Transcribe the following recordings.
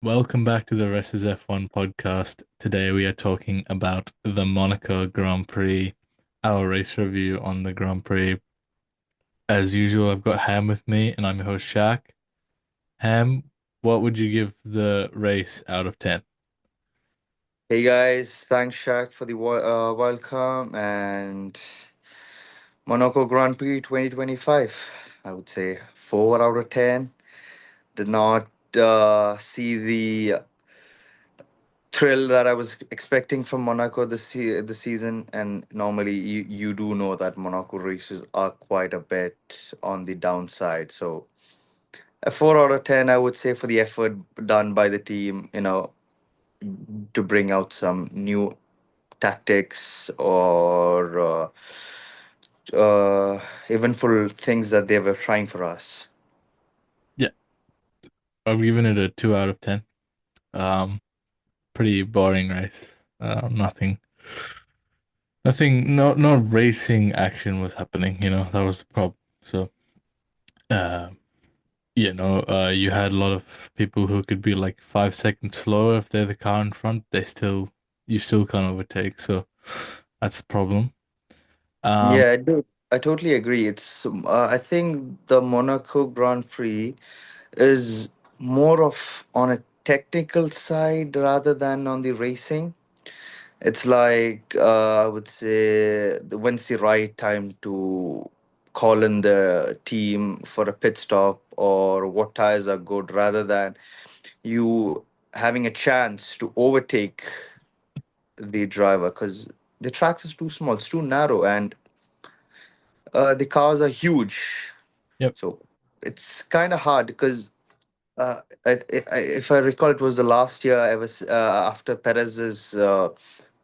Welcome back to the Rest is F1 podcast. Today we are talking about the Monaco Grand Prix, our race review on the Grand Prix. As usual, I've got Ham with me and I'm your host Shaq. Ham, what would you give the race out of 10? Hey guys, thanks Shaq for the welcome and Monaco Grand Prix 2025. I would say 4 out of 10. Did not see the thrill that I was expecting from Monaco the season, and normally you do know that Monaco races are quite a bit on the downside. So a 4 out of 10, I would say, for the effort done by the team, to bring out some new tactics or even for things that they were trying for us. Yeah, I've given it a 2 out of 10. Um, Pretty boring race. Nothing, no racing action was happening, that was the problem. So, uh, you had a lot of people who could be like 5 seconds slower if they're the car in front. You still can't overtake. So that's the problem. Um, Yeah, I do. I totally agree. I think the Monaco Grand Prix is more of on a technical side rather than on the racing. It's like I would say when's the right time to call in the team for a pit stop or what tires are good rather than you having a chance to overtake the driver because the tracks is too small, it's too narrow, and the cars are huge. yep. So it's kind of hard because if I recall, it was the last year I was after Perez's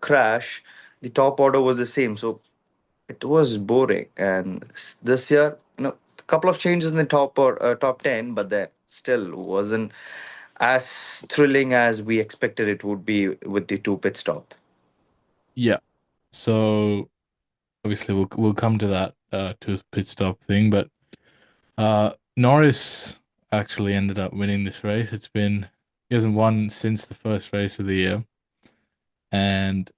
crash, the top order was the same. So it was boring. And this year, a couple of changes in the top 10, but that still wasn't as thrilling as we expected it would be with the two pit stop. Yeah. So obviously we'll come to that to pit stop thing, but Norris actually ended up winning this race. He hasn't won since the first race of the year, and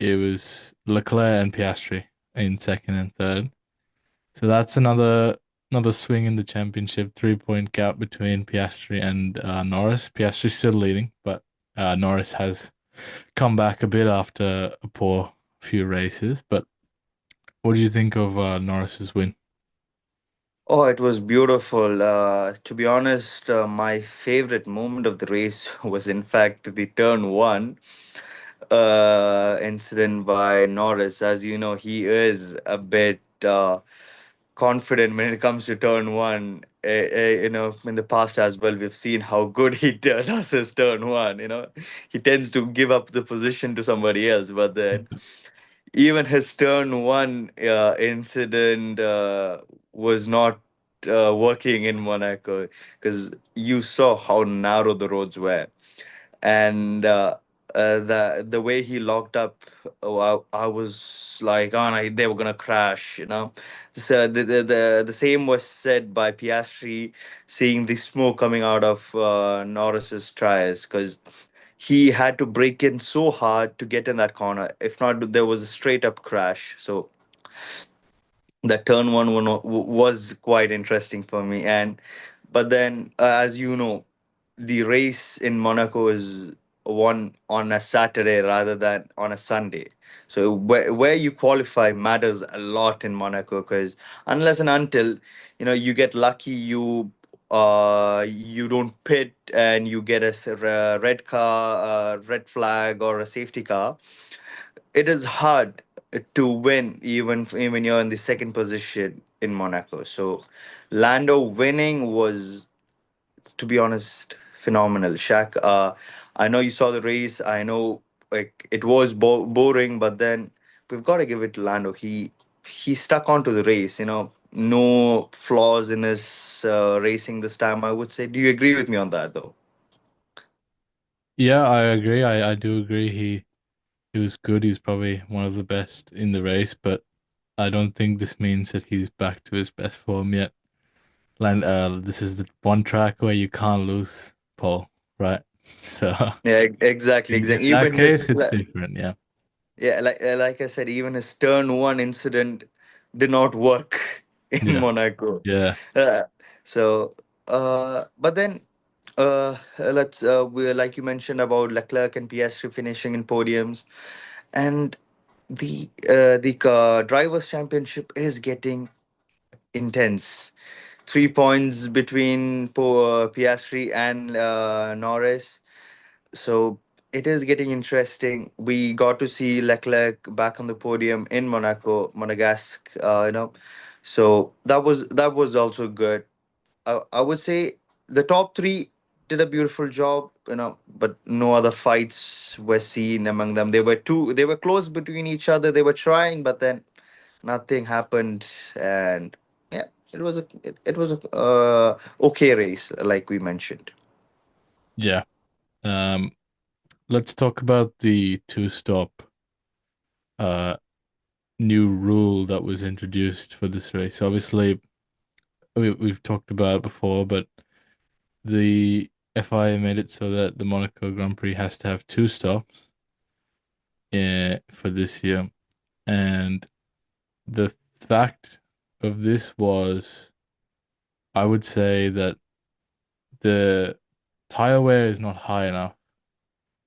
it was Leclerc and Piastri in second and third. So that's another swing in the championship. 3 point gap between Piastri and Norris. Piastri's still leading, but Norris has come back a bit after a poor few races. But what do you think of Norris's win? Oh, it was beautiful. To be honest, my favorite moment of the race was, in fact, the turn one incident by Norris. As you know, he is a bit confident when it comes to turn one. In the past as well, we've seen how good he does his turn one. He tends to give up the position to somebody else, but then even his turn one incident was not working in Monaco because you saw how narrow the roads were, and the way he locked up, oh, I was like, oh no, they were gonna crash, So the same was said by Piastri, seeing the smoke coming out of Norris's tires because he had to break in so hard to get in that corner. If not, there was a straight up crash. So that turn one was quite interesting for me. And but then, as you know, the race in Monaco is won on a Saturday rather than on a Sunday. So where you qualify matters a lot in Monaco because unless and until you get lucky, you don't pit and you get a red car, red flag, or a safety car, it is hard to win even you're in the second position in Monaco. So Lando winning was, to be honest, phenomenal. Shaq, I know you saw the race. I know like it was boring, but then we've got to give it to Lando. He stuck onto the race. No flaws in his racing this time, I would say. Do you agree with me on that, though? Yeah, I agree. I do agree. He was good. He's probably one of the best in the race, but I don't think this means that he's back to his best form yet. This is the one track where you can't lose, Paul, right? So Yeah, exactly, in exactly. that Even his case, it's different. Yeah. yeah, like I said, even his turn one incident did not work in Yeah. Monaco. Yeah. Uh, so, but then let's we like you mentioned about Leclerc and Piastri finishing in podiums, and the drivers' championship is getting intense. 3 points between Piastri and Norris, so it is getting interesting. We got to see Leclerc back on the podium in Monegasque. So that was also good. I would say the top three did a beautiful job, but no other fights were seen among them. They were close between each other. They were trying, but then nothing happened, and yeah, it was a okay race, like we mentioned. Yeah. Um, let's talk about the two-stop uh new rule that was introduced for this race. Obviously, we've talked about it before, but the FIA made it so that the Monaco Grand Prix has to have two stops for this year. And the fact of this was, I would say that the tire wear is not high enough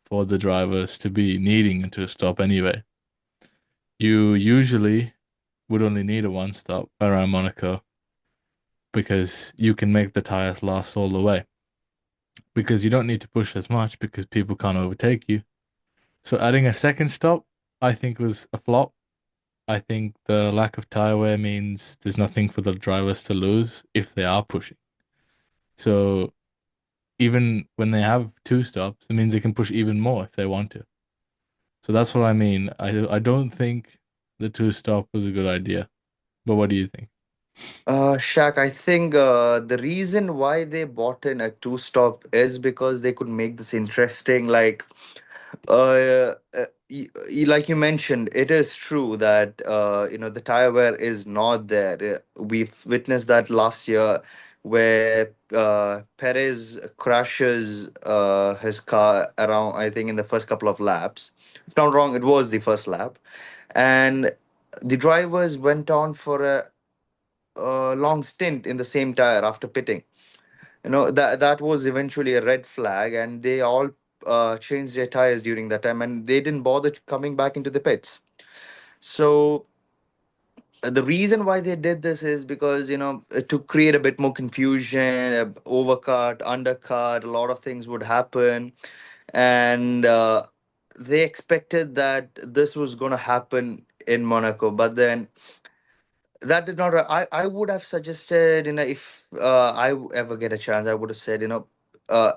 for the drivers to be needing to stop anyway. You usually would only need a one stop around Monaco because you can make the tires last all the way. Because you don't need to push as much because people can't overtake you. So adding a second stop, I think was a flop. I think the lack of tire wear means there's nothing for the drivers to lose if they are pushing. So even when they have two stops, it means they can push even more if they want to. So that's what I mean. I don't think the two stop was a good idea. But what do you think? Shaq, I think the reason why they bought in a two-stop is because they could make this interesting. Like, like you mentioned, it is true that the tire wear is not there. We've witnessed that last year, where Perez crashes his car around. I think in the first couple of laps. If not wrong, it was the first lap, and the drivers went on for a long stint in the same tire after pitting. That was eventually a red flag, and they all changed their tires during that time, and they didn't bother coming back into the pits. So the reason why they did this is because to create a bit more confusion, overcut, undercut, a lot of things would happen, and they expected that this was going to happen in Monaco, but then that did not. I would have suggested, if ever get a chance, I would have said,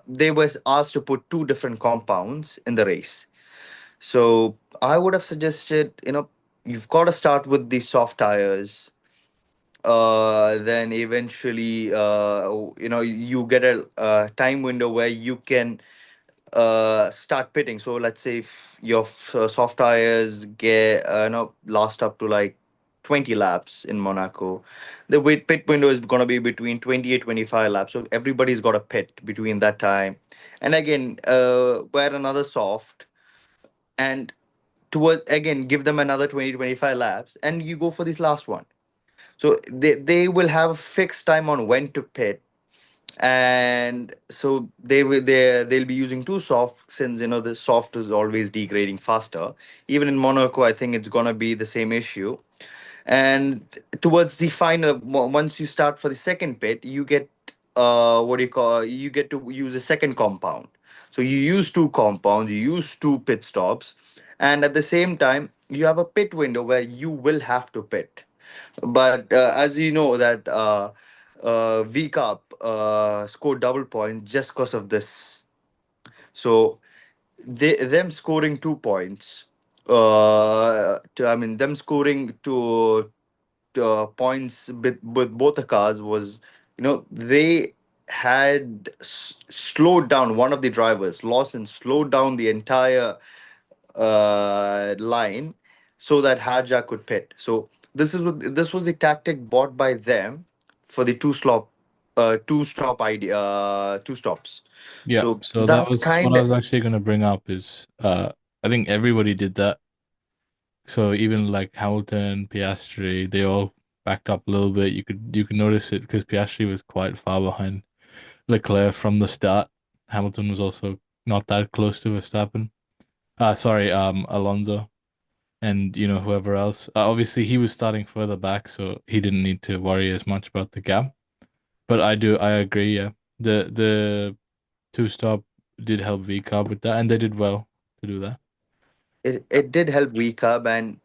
they were asked to put two different compounds in the race. So I would have suggested, you've got to start with the soft tires. Then eventually, you get a time window where you can start pitting. So let's say if your soft tires get last up to like 20 laps in Monaco, the pit window is going to be between 20 and 25 laps. So everybody's got a pit between that time. And again, wear another soft, and towards again give them another 20 25 laps, and you go for this last one. So they will have a fixed time on when to pit, and so they'll be using two soft, since the soft is always degrading faster. Even in Monaco, I think it's gonna be the same issue. And towards the final, once you start for the second pit, you get what do you call, you get to use a second compound. So you use two compounds, you use two pit stops, and at the same time you have a pit window where you will have to pit. But as you know that V Cup scored double point just because of this. So them scoring 2 points. I mean, them scoring points with both the cars was, they had slowed down one of the drivers. Lawson slowed down the entire line so that Haja could pit. So this was the tactic bought by them for the two slop. two stops. Yeah. So So that that was what kind I of was actually going to bring up is I think everybody did that. So even like Hamilton, Piastri, they all backed up a little bit. You could notice it because Piastri was quite far behind Leclerc from the start. Hamilton was also not that close to Verstappen. Sorry, Alonso and whoever else. Obviously he was starting further back, so he didn't need to worry as much about the gap. But I agree, yeah. The two stop did help VCARB with that, and they did well to do that. it did help Recub, and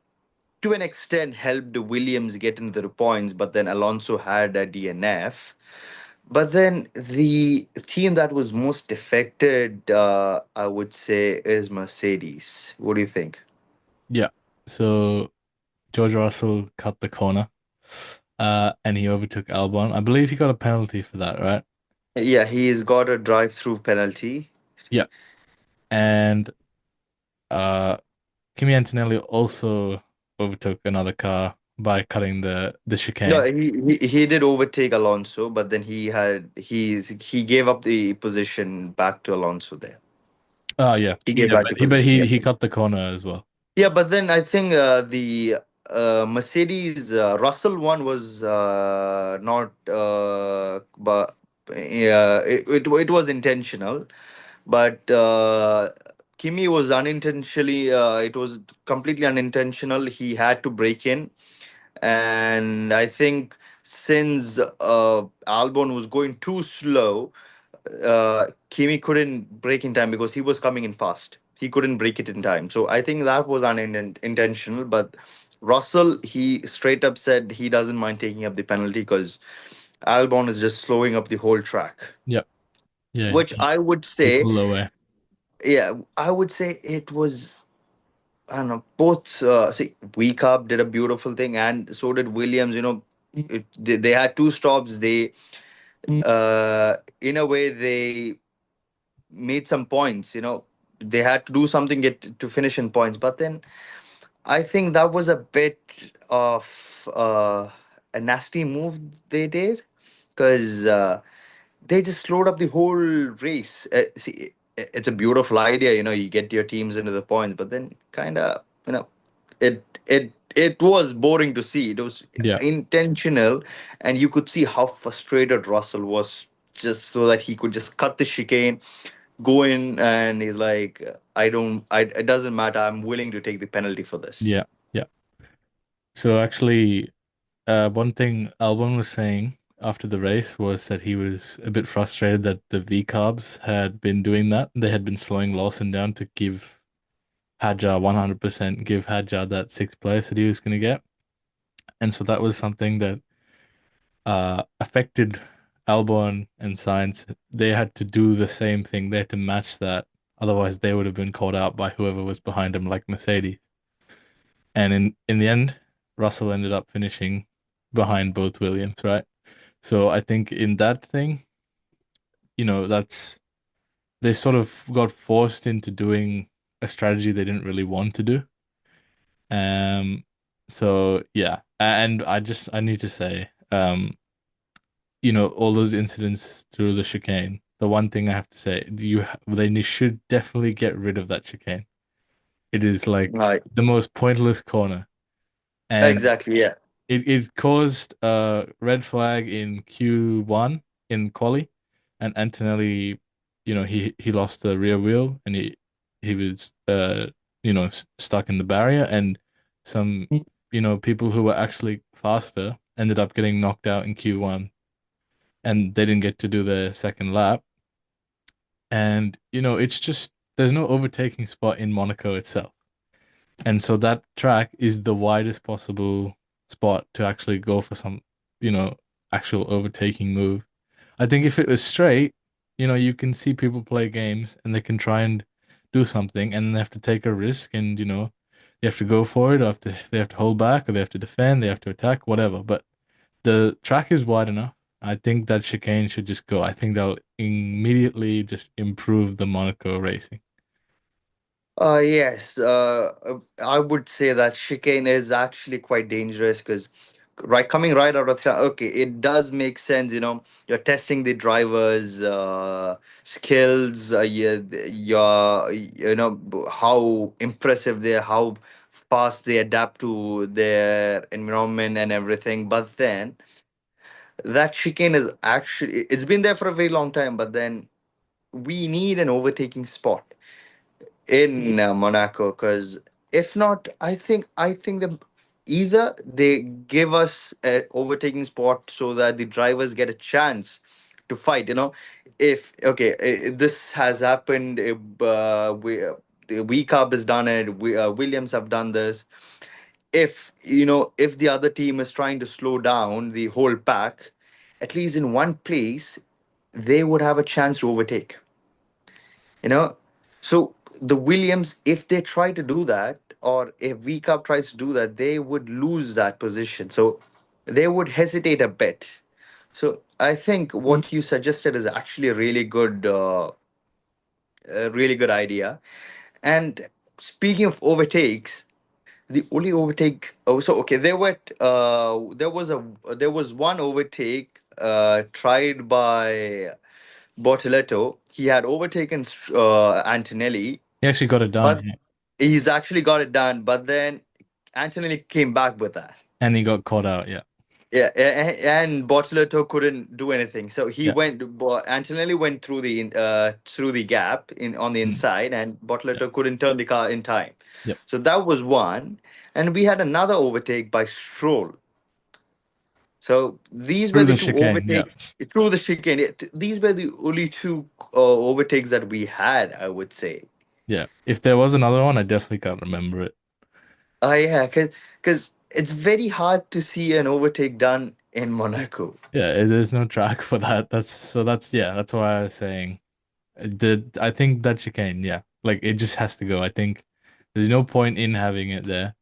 to an extent helped Williams get into the points, but then Alonso had a DNF. But then the team that was most affected, I would say, is Mercedes. What do you think? Yeah. So George Russell cut the corner, and he overtook Albon. I believe he got a penalty for that, right? Yeah, he's got a drive-through penalty. Yeah. And uh, Kimi Antonelli also overtook another car by cutting the No, chicane. he did overtake Alonso, but then he gave up the position back to Alonso there. Oh yeah, He gave yeah, back but the he but position. he Yeah. he cut the corner as well. Yeah, but then I think the Mercedes Russell one was not, but yeah, it was intentional. But Kimi was unintentionally. It was completely unintentional. He had to break in, and I think since Albon was going too slow, Kimi couldn't break in time because he was coming in fast. He couldn't break it in time. So I think that was unintentional. But Russell, he straight up said he doesn't mind taking up the penalty because Albon is just slowing up the whole track. Yep. Yeah, Which yeah. I would say, People away. yeah, I would say it was. I don't know. Both, see, Weekup did a beautiful thing, and so did Williams. They had two stops. In a way, they made some points. They had to do something get to finish in points. But then I think that was a bit of a nasty move they did because they just slowed up the whole race. See, it's a beautiful idea. You get your teams into the points, but then kind of it was boring to see. It was Yeah, intentional, and you could see how frustrated Russell was just so that he could just cut the chicane, go in, and he's like, I don't, it doesn't matter. I'm willing to take the penalty for this. yeah, yeah. So actually, one thing Albon was saying after the race was that he was a bit frustrated that the V carbs had been doing that. They had been slowing Lawson down to give Hadjar 100%, give Hadjar that sixth place that he was going to get. And so that was something that affected Albon and Sainz. They had to do the same thing. They had to match that. Otherwise, they would have been caught out by whoever was behind them, like Mercedes. And in the end, Russell ended up finishing behind both Williams, right? So I think in that thing, that's they sort of got forced into doing a strategy they didn't really want to do. Um, so yeah, and I need to say, all those incidents through the chicane. The one thing I have to say, they should definitely get rid of that chicane. It is like Right. the most pointless corner, and Exactly. Yeah. it caused a red flag in Q1 in quali, and Antonelli, he lost the rear wheel and he was stuck in the barrier, and some people who were actually faster ended up getting knocked out in Q1, and they didn't get to do the second lap. And it's just there's no overtaking spot in Monaco itself. And so that track is the widest possible spot to actually go for some, you know, actual overtaking move. I think if it was straight, you can see people play games and they can try and do something and they have to take a risk and, they have to go for it, or they have to hold back, or they have to defend, they have to attack, whatever. But the track is wide enough. I think that chicane should just go. I think that'll immediately just improve the Monaco racing. Yes. I would say that chicane is actually quite dangerous because right coming right out of okay, it does make sense. You're testing the drivers skills, how impressive they are, how fast they adapt to their environment and everything. But then that chicane is actually, it's been there for a very long time, but then we need an overtaking spot in Monaco, because if not, I think that either they give us an overtaking spot so that the drivers get a chance to fight. If okay, this has happened. If, the week up has done it. Williams have done this. If the other team is trying to slow down the whole pack, at least in one place, they would have a chance to overtake you know so the Williams, if they try to do that, or if V Cup tries to do that, they would lose that position, so they would hesitate a bit. So I think Mm. what you suggested is actually a really good idea. And speaking of overtakes, the only overtake, oh, so okay, there was one overtake tried by Bortoletto. He had overtaken Antonelli, He actually got it done, but yeah. he's actually got it done. But then Antonelli came back with that. And he got caught out, yeah. Yeah, and Bortoletto couldn't do anything. So Yeah. Antonelli went through the gap in on the Mm. inside, and Yeah. Bortoletto couldn't turn the car in time. Yep. So that was one, and we had another overtake by Stroll. So these were Through the the two chicane, yeah. overtakes through the chicane. These were the only two overtakes that we had, I would say. Yeah. If there was another one, I definitely can't remember it. Yeah, because it's very hard to see an overtake done in Monaco. Yeah, there's no track for that. That's why I was saying I think that chicane, yeah. Like it just has to go. I think there's no point in having it there.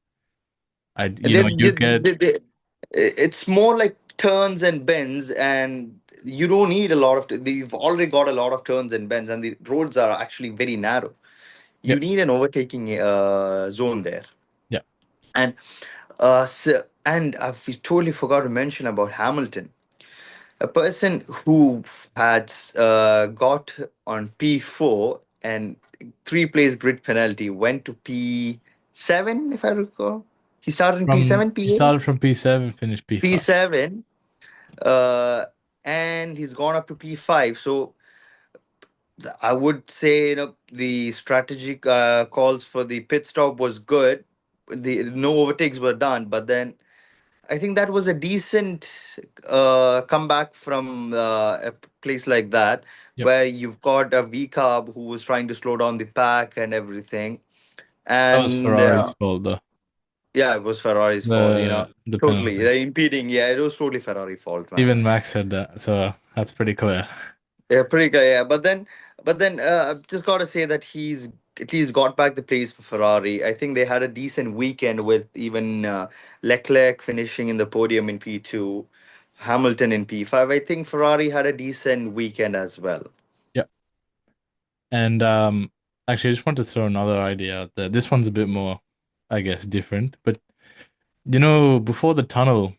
And then You get it's more like turns and bends, and you don't need a lot of. You've already got a lot of turns and bends, and the roads are actually very narrow. yeah, You need an overtaking zone there. yeah. And I've totally forgot to mention about Hamilton. A person who had got on P4 and three place grid penalty went to P7, if I recall. He started in From P7, he P8, started from P7, finished P5. P7, uh, and he's gone up to P5. So I would say, the strategic calls for the pit stop was good. The no overtakes were done, but then I think that was a decent comeback from a place like that, Yep. where you've got a V carb who was trying to slow down the pack and everything. That was And Ferrari's fault though. yeah, it was Ferrari's fault, The totally. penalty. The impeding, yeah, it was totally Ferrari fault, man. Even Max said that, so that's pretty clear. Yeah, pretty good, yeah. But then, I've just got to say that he's at least got back the place for Ferrari. I think they had a decent weekend with even Leclerc finishing in the podium in P2, Hamilton in P5. I think Ferrari had a decent weekend as well. Yep. And actually I just want to throw another idea out there. This one's a bit more, I guess, different. But before the tunnel,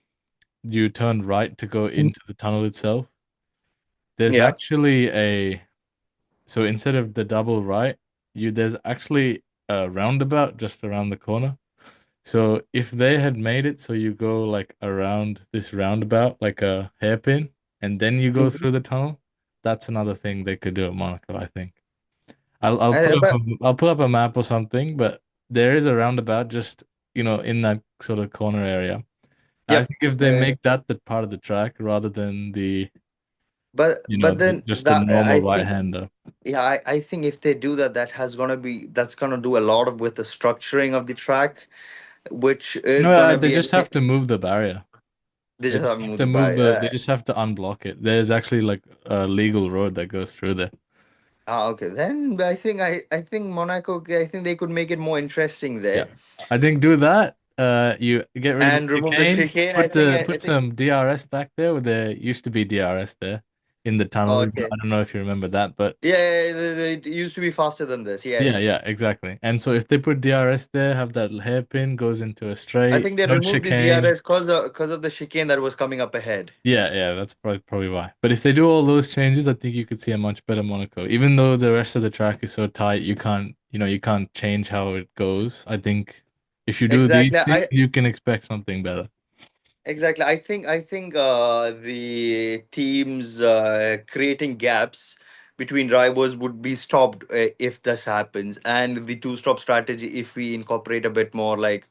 you turn right to go Mm. into the tunnel itself. There's Yeah. actually a So instead of the double right, there's actually a roundabout just around the corner. So if they had made it so you go like around this roundabout like a hairpin and then you go Mhm. through the tunnel, that's another thing they could do at Monaco, I think. But I'll put up a map or something, but there is a roundabout just, in that sort of corner area. I yep. think if they make that the part of the track rather than But then just the that normal I right think hander. yeah, I think if they do that, that's gonna do a lot of with the structuring of the track, which is No, gonna they be just have to move the barrier. they They just just have to have move to the move barrier. the, they just have to unblock it. There's actually like a legal road that goes through there. Okay. Then I think Monaco. I think they could make it more interesting Yeah. there I think do that. You get rid of the and remove the chicane, chicane. I think put some DRS back there where there used to be DRS there. in the Oh, tunnel. okay. I don't know if you remember that, but Yeah, yeah, it used to be faster than this. yeah, Yes. yeah, exactly. And so if they put DRS there, have that hairpin goes into a I straight, think they no removed the chicane. DRS because of the chicane that was coming up ahead. Yeah, yeah, that's probably why. But if they do all those changes, I think you could see a much better Monaco. Even though the rest of the track is so tight, you can't change how it goes. I think if you do these Exactly. things, I you can expect something better. exactly. I think the teams creating gaps between drivers would be stopped if this happens, and the two-stop strategy if we incorporate a bit more like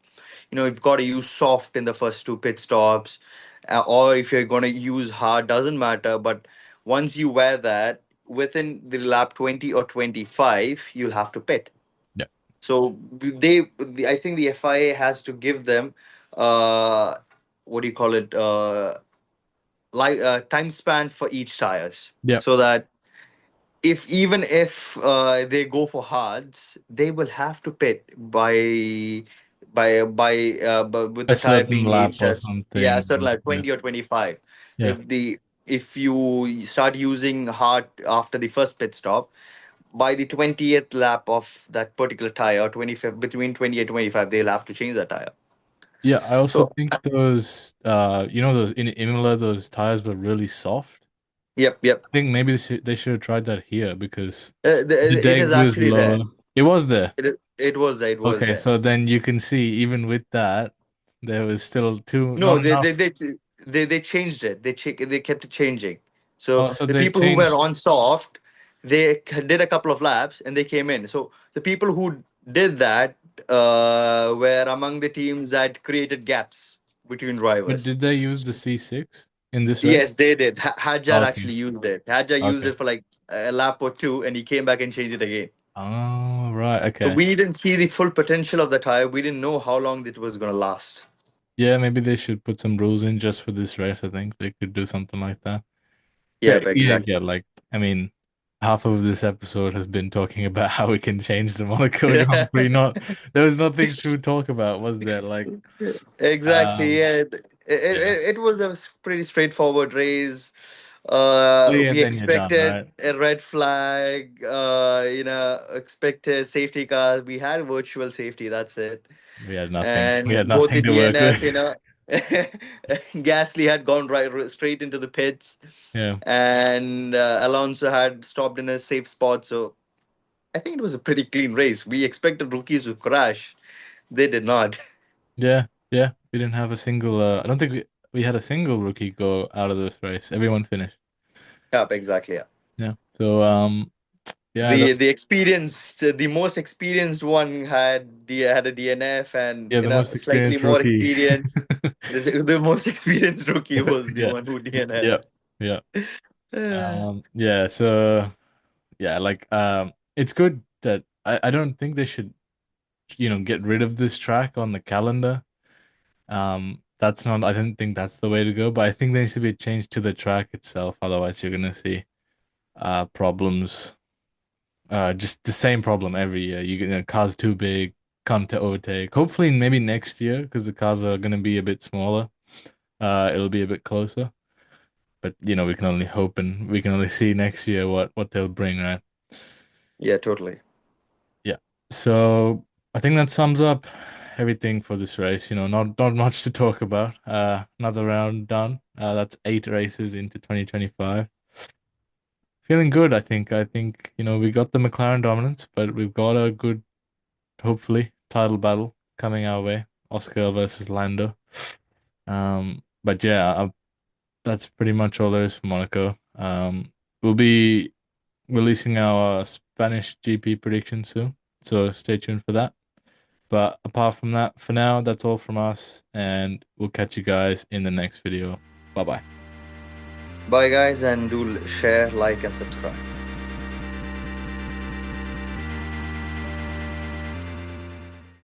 you've got to use soft in the first two pit stops, or if you're going to use hard, doesn't matter. But once you wear that within the lap 20 or 25, you'll have to pit. Yeah. So I think the FIA has to give them, uh, what do you call it, like time span for each tires, Yeah. so that if they go for hards, they will have to pit by with A the tire certain being lap aged or as, yeah, something. certain like Yeah. 20 or 25. Yeah. If you start using hard after the first pit stop, by the 20th lap of that particular tire, or 25th, between 20 and 25, they'll have to change that tire. Yeah, I also So think those those in Imola, those tires were really soft. yep, yep. I think maybe they should have tried that here because the It is deck was actually there. low. It was there. It was Okay, there. so then you can see even with that, there was still too not No, enough. they changed it. They kept it changing. So Oh, so the they people who were changed. on soft, did a couple of laps and they came in. So the people who did that were among the teams that created gaps between But drivers. did they use the C6 in this race? Yes, they did. Hadjar Okay, actually used it. Hadjar used okay. it for like a lap or two, and he came back and changed it again. Oh, right. So Okay. we didn't see the full potential of the tire. We didn't know how long it was going to last. Yeah, maybe they should put some rules in just for this race. I think they could do something like that. Yeah, Yeah, but yeah, exactly. yeah. Like, I mean, half of this episode has been talking about how we can change the Monaco Yeah. Grand Prix. Not there was nothing to talk about, was there? Like, Exactly. um, Yeah. yeah, It was a pretty straightforward race. play and We then you're done, expected right? a red flag. Expected safety cars. We had virtual safety. That's it. We had nothing. We And had both the nothing to work with. DNF, Gasly had gone straight into the pits, Yeah, and Alonso had stopped in a safe spot. So I think it was a pretty clean race. We expected rookies to crash. They did not. yeah, yeah. We didn't have a single. I don't think we had a single rookie go out of this race. Everyone finished. Yep, exactly. Yeah. Yeah. So yeah, The most experienced one had a DNF, and yeah, the most slightly experienced more rookie. experienced. The most experienced rookie was the Yeah, one who DNF. yeah, yeah. Yeah. So yeah, like it's good that I don't think they should get rid of this track on the calendar. That's not. I don't think that's the way to go. But I think there needs to be a change to the track itself. Otherwise, you're gonna see problems. Just the same problem every year. Cars too big, can't overtake. Hopefully, maybe next year because the cars are gonna be a bit smaller. It'll be a bit closer. But we can only hope and we can only see next year what they'll bring, right? Yeah, totally. Yeah. So I think that sums up everything for this race. Not much to talk about. Another round done. That's 8 races into 2025. Feeling good, I think. I think, we got the McLaren dominance, but we've got a good, hopefully, title battle coming our way. Oscar versus Lando. But yeah, that's pretty much all there is for Monaco. We'll be releasing our Spanish GP prediction soon, so stay tuned for that. But apart from that, for now, that's all from us, and we'll catch you guys in the next video. Bye bye. Bye, guys, and do share, like, and subscribe.